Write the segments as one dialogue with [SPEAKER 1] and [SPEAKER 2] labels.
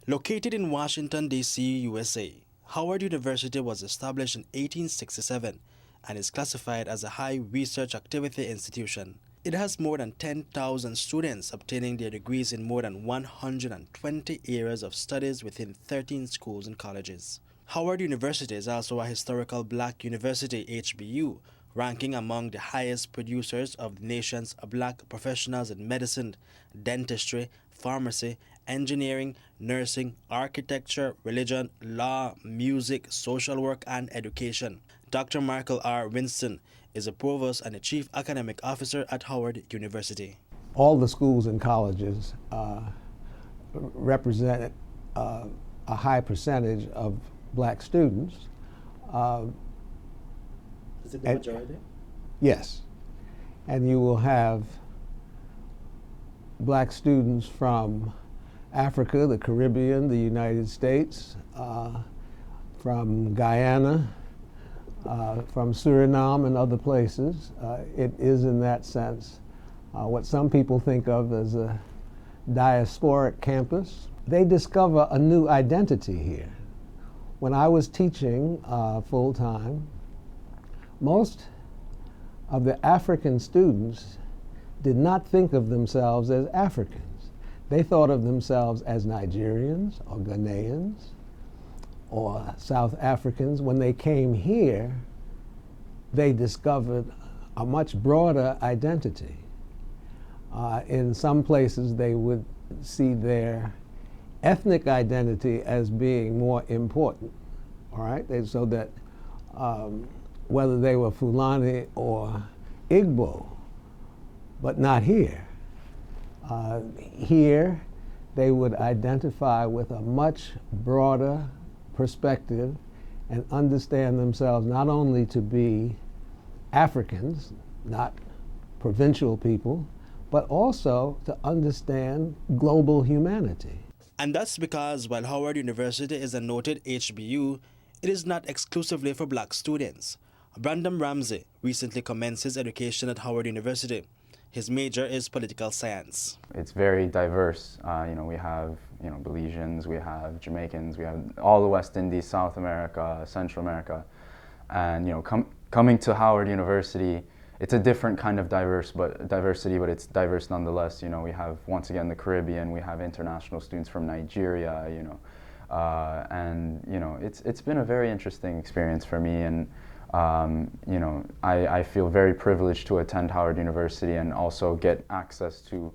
[SPEAKER 1] Located in Washington, D.C., USA, Howard University was established in 1867 and is classified as a high research activity institution. It has more than 10,000 students obtaining their degrees in more than 120 areas of studies within 13 schools and colleges. Howard University is also a historical black university (HBU), ranking among the highest producers of the nation's black professionals in medicine, dentistry, pharmacy, engineering, nursing, architecture, religion, law, music, social work, and education. Dr. Michael R. Winston is a provost and a chief academic officer at Howard University.
[SPEAKER 2] All the schools and colleges represent a high percentage of black students.
[SPEAKER 1] Is it the majority?
[SPEAKER 2] Yes. And you will have black students from Africa, the Caribbean, the United States, from Guyana, from Suriname and other places. It is in that sense what some people think of as a diasporic campus. They discover a new identity here. When I was teaching full-time, most of the African students did not think of themselves as Africans. They thought of themselves as Nigerians or Ghanaians or South Africans. When they came here, they discovered a much broader identity. In some places, they would see their ethnic identity as being more important, all right? So that whether they were Fulani or Igbo, but not here. Here, they would identify with a much broader perspective and understand themselves not only to be Africans, not provincial people, but also to understand global humanity.
[SPEAKER 1] And that's because while Howard University is a noted HBU, it is not exclusively for black students. Brandon Ramsey recently commenced his education at Howard University. His major is political science.
[SPEAKER 3] It's very diverse. We have Belizeans, we have Jamaicans, we have all the West Indies, South America, Central America, and coming to Howard University, it's a different kind of diversity, but it's diverse nonetheless. We have once again the Caribbean, we have international students from Nigeria, it's been a very interesting experience for me, and I feel very privileged to attend Howard University and also get access to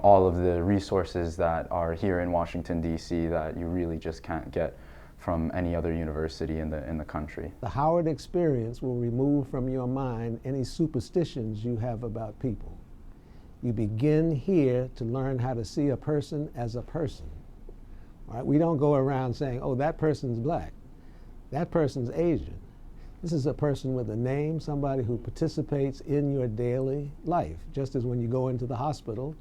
[SPEAKER 3] all of the resources that are here in Washington, D.C. that you really just can't get from any other university in the country.
[SPEAKER 2] The Howard experience will remove from your mind any superstitions you have about people. You begin here to learn how to see a person as a person. All right? We don't go around saying, oh, that person's black, that person's Asian. This is a person with a name, somebody who participates in your daily life. Just as when you go into the hospital,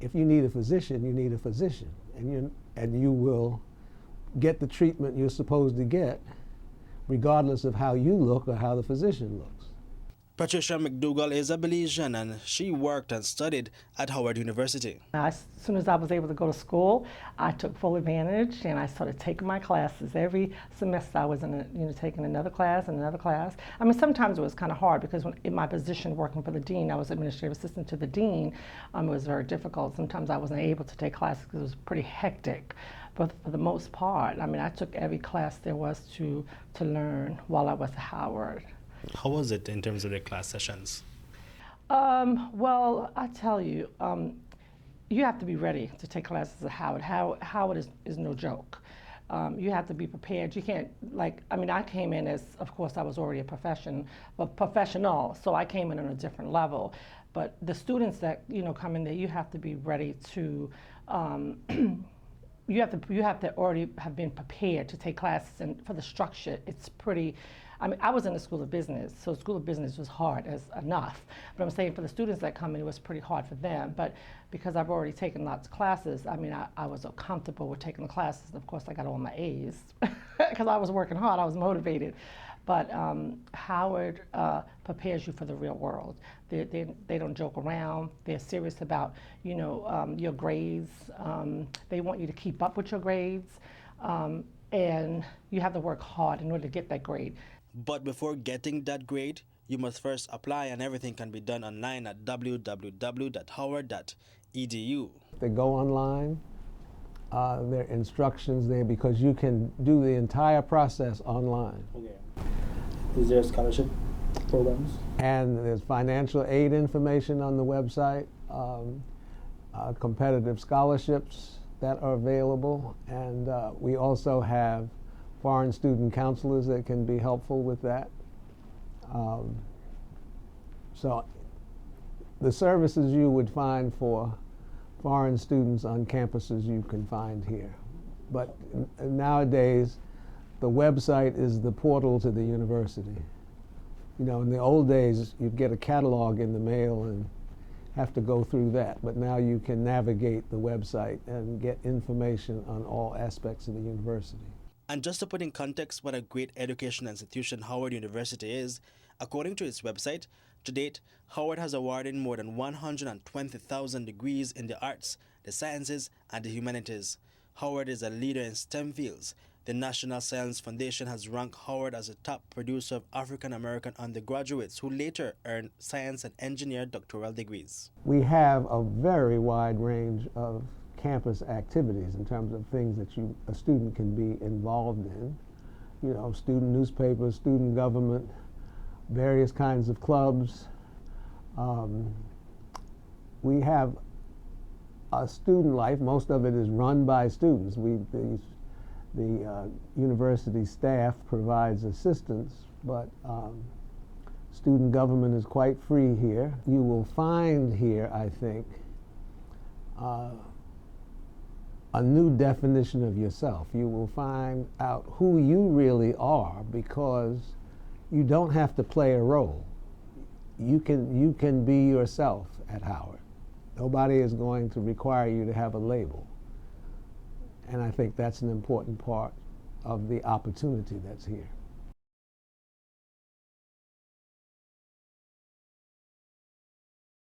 [SPEAKER 2] if you need a physician, you need a physician, and you will get the treatment you're supposed to get, regardless of how you look or how the physician looks.
[SPEAKER 1] Patricia Mcdougal is a Belizean, and she worked and studied at Howard University.
[SPEAKER 4] As soon as I was able to go to school, I took full advantage, and I started taking my classes. Every semester I was taking another class and another class. I mean, sometimes it was kind of hard because in my position working for the dean, I was administrative assistant to the dean. It was very difficult. Sometimes I wasn't able to take classes because it was pretty hectic. But for the most part, I mean, I took every class there was to learn while I was at Howard.
[SPEAKER 1] How was it in terms of the class sessions?
[SPEAKER 4] Well, I tell you, you have to be ready to take classes at Howard. Howard is no joke. You have to be prepared. You can't, I came in as, of course, I was already a professional, so I came in on a different level. But the students that, come in there, you have to be ready to, you have to already have been prepared to take classes, and for the structure, it's pretty, I was in the School of Business, so School of Business was hard as enough. But I'm saying for the students that come in, it was pretty hard for them. But because I've already taken lots of classes, I was so comfortable with taking the classes. Of course, I got all my A's because I was working hard, I was motivated. But Howard prepares you for the real world. They don't joke around. They're serious about, your grades. They want you to keep up with your grades. And you have to work hard in order to get that grade.
[SPEAKER 1] But before getting that grade, you must first apply, and everything can be done online at www.howard.edu.
[SPEAKER 2] They go online. There are instructions there because you can do the entire process online.
[SPEAKER 5] Okay. Is there scholarship programs?
[SPEAKER 2] And there's financial aid information on the website, competitive scholarships that are available, and we also have foreign student counselors that can be helpful with that. So the services you would find for foreign students on campuses you can find here. But nowadays, the website is the portal to the university. In the old days, you'd get a catalog in the mail and have to go through that. But now you can navigate the website and get information on all aspects of the university.
[SPEAKER 1] And just to put in context what a great educational institution Howard University is, according to its website, to date, Howard has awarded more than 120,000 degrees in the arts, the sciences, and the humanities. Howard is a leader in STEM fields. The National Science Foundation has ranked Howard as a top producer of African-American undergraduates who later earned science and engineering doctoral degrees.
[SPEAKER 2] We have a very wide range of campus activities in terms of things that a student can be involved in. Student newspapers, student government, various kinds of clubs. We have a student life. Most of it is run by students. The university staff provides assistance, but student government is quite free here. You will find here, I think, a new definition of yourself. You will find out who you really are because you don't have to play a role. You can be yourself at Howard. Nobody is going to require you to have a label. And I think that's an important part of the opportunity that's here.